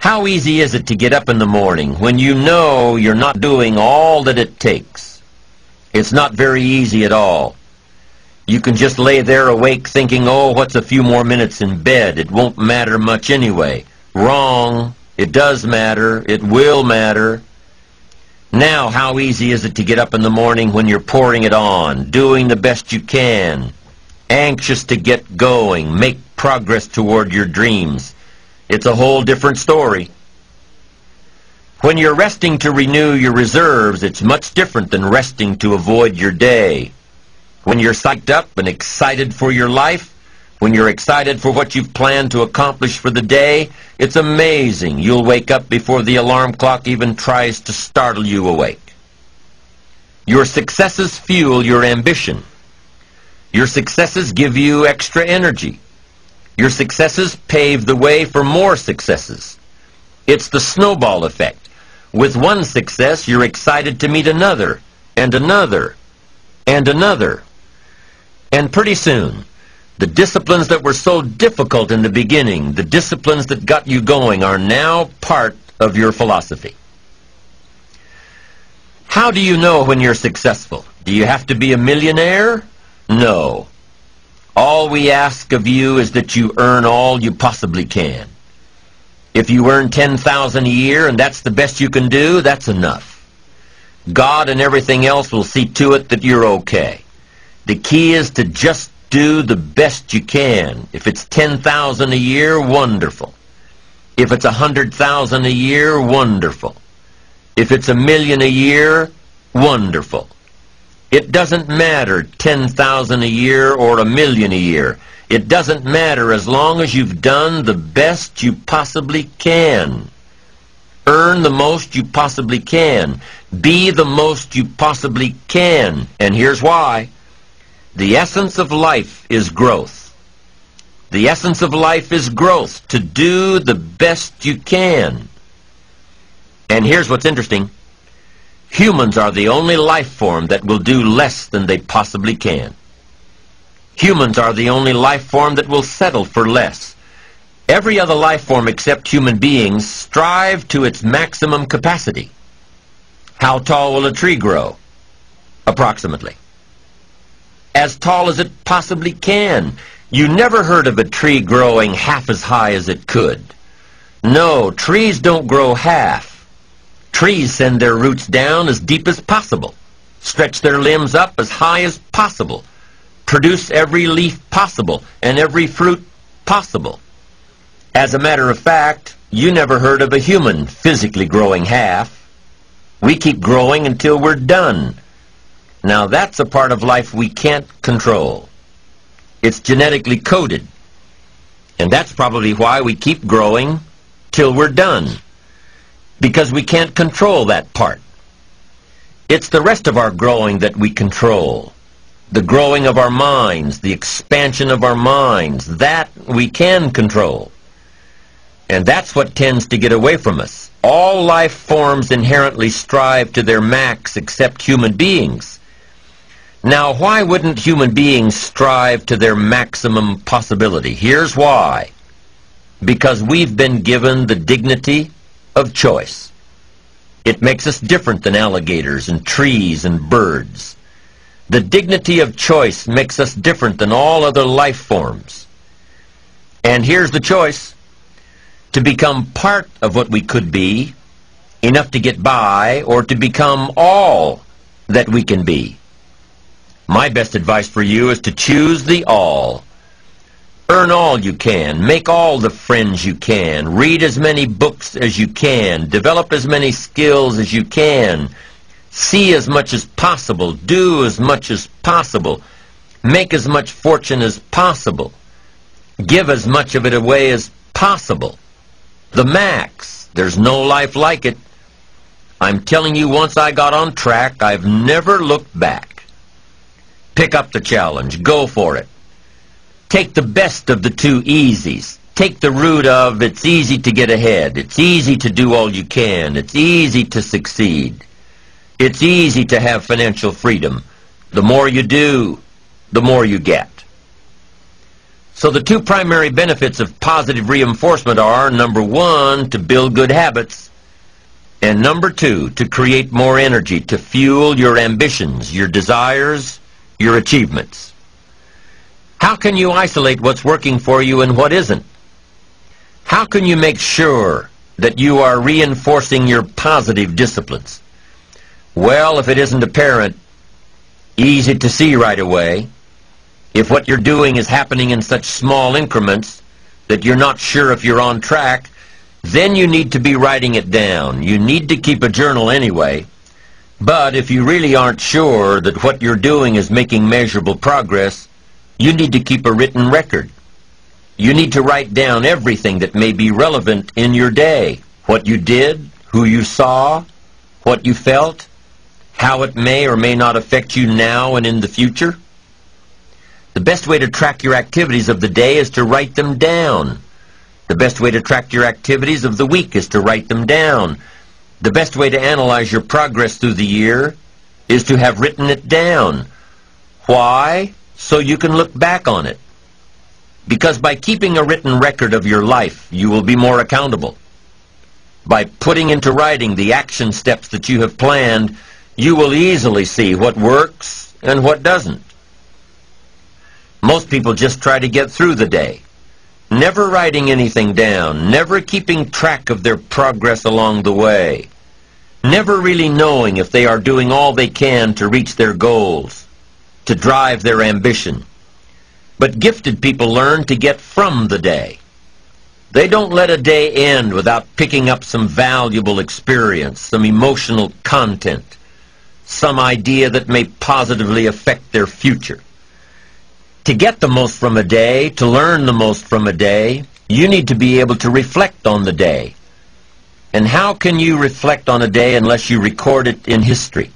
How easy is it to get up in the morning when you know you're not doing all that it takes? It's not very easy at all. You can just lay there awake thinking, oh, what's a few more minutes in bed? It won't matter much anyway. Wrong. It does matter. It will matter. Now, how easy is it to get up in the morning when you're pouring it on, doing the best you can, anxious to get going, make progress toward your dreams? It's a whole different story. When you're resting to renew your reserves, it's much different than resting to avoid your day. When you're psyched up and excited for your life, when you're excited for what you've planned to accomplish for the day, it's amazing. You'll wake up before the alarm clock even tries to startle you awake. Your successes fuel your ambition. Your successes give you extra energy. Your successes pave the way for more successes. It's the snowball effect. With one success, you're excited to meet another, and another, and another. And pretty soon, the disciplines that were so difficult in the beginning, the disciplines that got you going, are now part of your philosophy. How do you know when you're successful? Do you have to be a millionaire? No. All we ask of you is that you earn all you possibly can. If you earn $10,000 a year and that's the best you can do, that's enough. God and everything else will see to it that you're okay. The key is to just do the best you can. If it's $10,000 a year, wonderful. If it's $100,000 a year, wonderful. If it's $1 million a year, wonderful. It doesn't matter $10,000 a year or $1 million a year. It doesn't matter as long as you've done the best you possibly can. Earn the most you possibly can. Be the most you possibly can. And here's why. The essence of life is growth. The essence of life is growth, to do the best you can. And here's what's interesting. Humans are the only life form that will do less than they possibly can. Humans are the only life form that will settle for less. Every other life form except human beings strive to its maximum capacity. How tall will a tree grow? Approximately. As tall as it possibly can. You never heard of a tree growing half as high as it could. No, trees don't grow half. Trees send their roots down as deep as possible, stretch their limbs up as high as possible, produce every leaf possible and every fruit possible. As a matter of fact, you never heard of a human physically growing half. We keep growing until we're done. Now that's a part of life we can't control. It's genetically coded. And that's probably why we keep growing till we're done. Because we can't control that part. It's the rest of our growing that we control. The growing of our minds, the expansion of our minds, that we can control. And that's what tends to get away from us. All life forms inherently strive to their max except human beings. Now, why wouldn't human beings strive to their maximum possibility? Here's why. Because we've been given the dignity of choice. It makes us different than alligators and trees and birds. The dignity of choice makes us different than all other life forms. And here's the choice. To become part of what we could be, enough to get by, or to become all that we can be. My best advice for you is to choose the all. Earn all you can. Make all the friends you can. Read as many books as you can. Develop as many skills as you can. See as much as possible. Do as much as possible. Make as much fortune as possible. Give as much of it away as possible. The max. There's no life like it. I'm telling you, once I got on track, I've never looked back. Pick up the challenge. Go for it. Take the best of the two easies. Take the root of it's easy to get ahead. It's easy to do all you can. It's easy to succeed. It's easy to have financial freedom. The more you do, the more you get. So the two primary benefits of positive reinforcement are, number one, to build good habits, and number two, to create more energy to fuel your ambitions, your desires, your achievements. How can you isolate what's working for you and what isn't? How can you make sure that you are reinforcing your positive disciplines? Well, if it isn't apparent, easy to see right away, if what you're doing is happening in such small increments that you're not sure if you're on track, then you need to be writing it down. You need to keep a journal anyway. But if you really aren't sure that what you're doing is making measurable progress, you need to keep a written record. You need to write down everything that may be relevant in your day. What you did, who you saw, what you felt, how it may or may not affect you now and in the future. The best way to track your activities of the day is to write them down. The best way to track your activities of the week is to write them down. The best way to analyze your progress through the year is to have written it down. Why? So you can look back on it. Because by keeping a written record of your life, you will be more accountable. By putting into writing the action steps that you have planned, you will easily see what works and what doesn't. Most people just try to get through the day, never writing anything down, never keeping track of their progress along the way, never really knowing if they are doing all they can to reach their goals, to drive their ambition. But gifted people learn to get from the day. They don't let a day end without picking up some valuable experience, some emotional content, some idea that may positively affect their future. To get the most from a day, to learn the most from a day, you need to be able to reflect on the day. And how can you reflect on a day unless you record it in history?